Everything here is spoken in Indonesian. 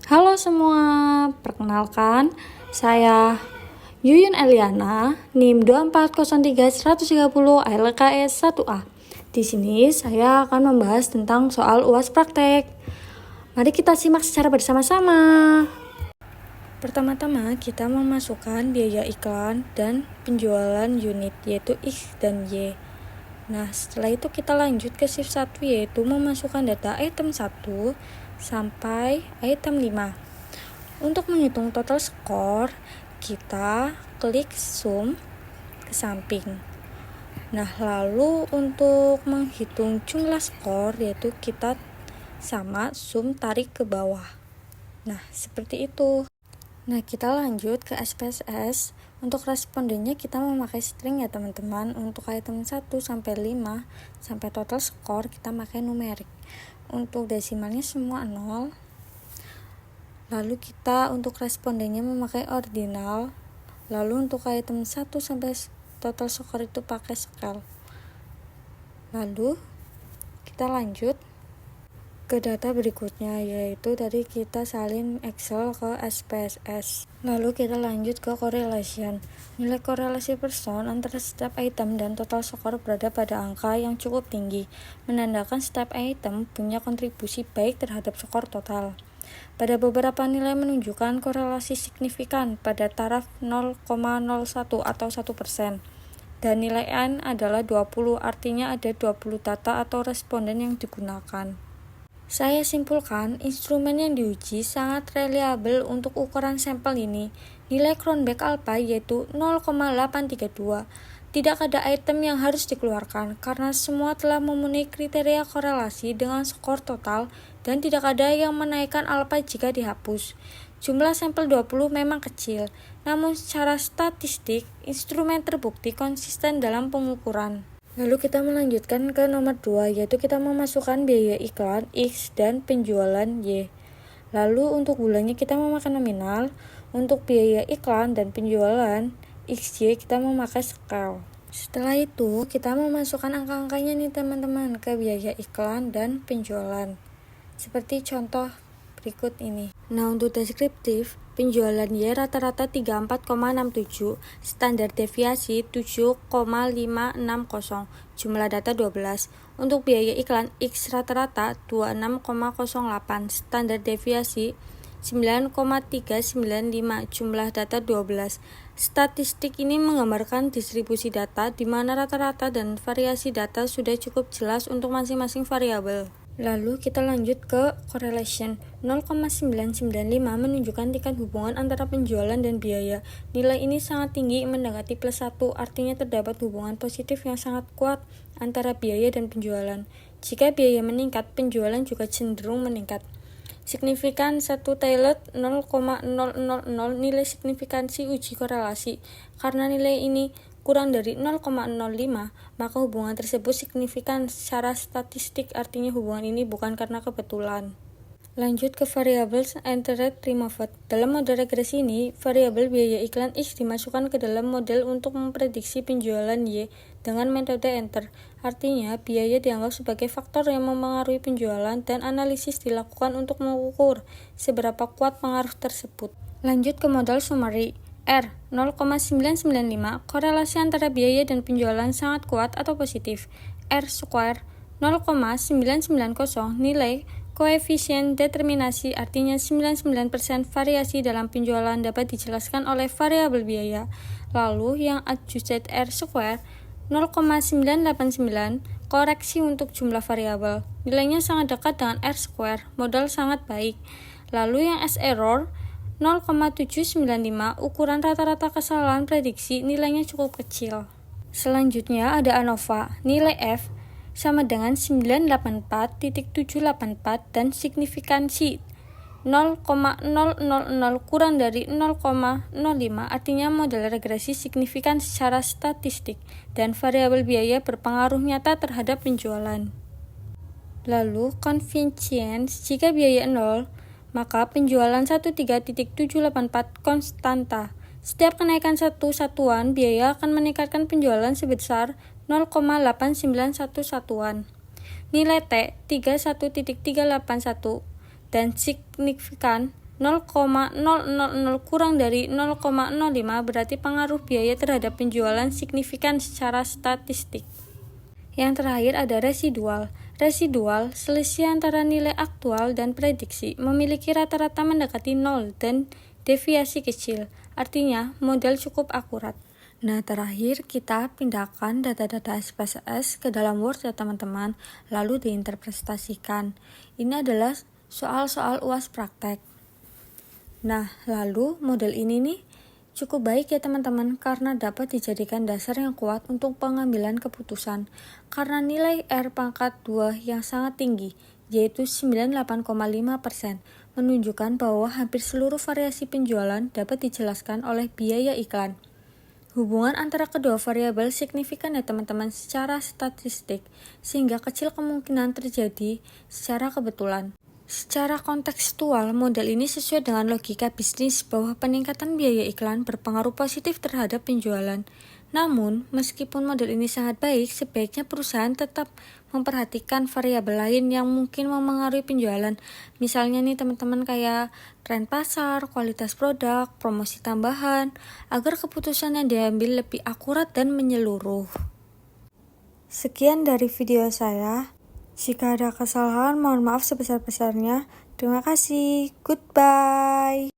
Halo semua, perkenalkan saya Yuyun Eliana, NIM 2403130 ALKS 1A. Di sini saya akan membahas tentang soal UAS praktek. Mari kita simak secara bersama-sama. Pertama-tama kita memasukkan biaya iklan dan penjualan unit yaitu X dan Y. Nah, setelah itu kita lanjut ke shift 1 yaitu memasukkan data item 1 sampai item 5. Untuk menghitung total skor, kita klik sum ke samping. Nah, lalu untuk menghitung jumlah skor yaitu kita sama sum tarik ke bawah. Nah, seperti itu. Nah, kita lanjut ke SPSS. Untuk respondennya kita memakai string ya teman-teman. Untuk item 1 sampai 5 sampai total skor kita pakai numerik. Untuk desimalnya semua 0. Lalu kita untuk respondennya memakai ordinal. Lalu untuk item 1 sampai total skor itu pakai scale. Lalu kita lanjut ke data berikutnya, yaitu tadi kita salin Excel ke SPSS. Lalu kita lanjut ke correlation. Nilai korelasi person antara setiap item dan total skor berada pada angka yang cukup tinggi, menandakan setiap item punya kontribusi baik terhadap skor total. Pada beberapa nilai menunjukkan korelasi signifikan pada taraf 0,01 atau 1%. Dan nilai N adalah 20, artinya ada 20 data atau responden yang digunakan. Saya simpulkan, instrumen yang diuji sangat reliabel untuk ukuran sampel ini. Nilai Cronbach alpha yaitu 0,832. Tidak ada item yang harus dikeluarkan karena semua telah memenuhi kriteria korelasi dengan skor total dan tidak ada yang menaikkan alpha jika dihapus. Jumlah sampel 20 memang kecil, namun secara statistik, instrumen terbukti konsisten dalam pengukuran. Lalu kita melanjutkan ke nomor 2, yaitu kita memasukkan biaya iklan X dan penjualan Y. Lalu untuk bulannya kita memakai nominal, untuk biaya iklan dan penjualan XY kita memakai scale. Setelah itu kita memasukkan angka-angkanya nih teman-teman ke biaya iklan dan penjualan. Seperti contoh berikut ini. Nah, untuk deskriptif, penjualan Y rata-rata 34,67, standar deviasi 7,560, jumlah data 12. Untuk biaya iklan X rata-rata 26,08, standar deviasi 9,395, jumlah data 12. Statistik ini menggambarkan distribusi data di mana rata-rata dan variasi data sudah cukup jelas untuk masing-masing variabel. Lalu kita lanjut ke correlation. 0,995 menunjukkan tingkat hubungan antara penjualan dan biaya. Nilai ini sangat tinggi mendekati +1, artinya terdapat hubungan positif yang sangat kuat antara biaya dan penjualan. Jika biaya meningkat, penjualan juga cenderung meningkat. Signifikan 1 Tailor 0,000, nilai signifikansi uji korelasi. Karena nilai ini kurang dari 0,05, maka hubungan tersebut signifikan secara statistik, artinya hubungan ini bukan karena kebetulan. Lanjut ke variable entered removed. Dalam model regresi ini, variabel biaya iklan X dimasukkan ke dalam model untuk memprediksi penjualan Y dengan metode enter. Artinya, biaya dianggap sebagai faktor yang mempengaruhi penjualan dan analisis dilakukan untuk mengukur seberapa kuat pengaruh tersebut. Lanjut ke model summary. R 0,995, korelasi antara biaya dan penjualan sangat kuat atau positif. R square 0,990, nilai koefisien determinasi, artinya 99% variasi dalam penjualan dapat dijelaskan oleh variabel biaya. Lalu yang adjusted R square 0,989, koreksi untuk jumlah variabel. Nilainya sangat dekat dengan R square, modal sangat baik. Lalu yang S error 0,795, ukuran rata-rata kesalahan prediksi, nilainya cukup kecil. Selanjutnya ada ANOVA, nilai F sama dengan 984.784 dan signifikansi 0,000 kurang dari 0,05, artinya model regresi signifikan secara statistik dan variabel biaya berpengaruh nyata terhadap penjualan. Lalu convenience, jika biaya 0, maka penjualan 13.784 konstanta. Setiap kenaikan satu satuan biaya akan meningkatkan penjualan sebesar 0,891 satuan. Nilai T 31.381 dan signifikan 0,000 kurang dari 0,05 berarti pengaruh biaya terhadap penjualan signifikan secara statistik. Yang terakhir ada residual. Residual, selisih antara nilai aktual dan prediksi, memiliki rata-rata mendekati 0 dan deviasi kecil, artinya model cukup akurat. Nah, terakhir kita pindahkan data-data SPSS ke dalam Word ya teman-teman, lalu diinterpretasikan. Ini adalah soal-soal UAS praktek. Nah, lalu model ini nih cukup baik ya teman-teman karena dapat dijadikan dasar yang kuat untuk pengambilan keputusan. Karena nilai R pangkat 2 yang sangat tinggi, yaitu 98,5%, menunjukkan bahwa hampir seluruh variasi penjualan dapat dijelaskan oleh biaya iklan. Hubungan antara kedua variabel signifikan ya teman-teman secara statistik, sehingga kecil kemungkinan terjadi secara kebetulan. Secara kontekstual, model ini sesuai dengan logika bisnis bahwa peningkatan biaya iklan berpengaruh positif terhadap penjualan. Namun, meskipun model ini sangat baik, sebaiknya perusahaan tetap memperhatikan variabel lain yang mungkin memengaruhi penjualan. Misalnya nih teman-teman kayak tren pasar, kualitas produk, promosi tambahan, agar keputusan yang diambil lebih akurat dan menyeluruh. Sekian dari video saya. Jika ada kesalahan, mohon maaf sebesar-besarnya. Terima kasih. Goodbye.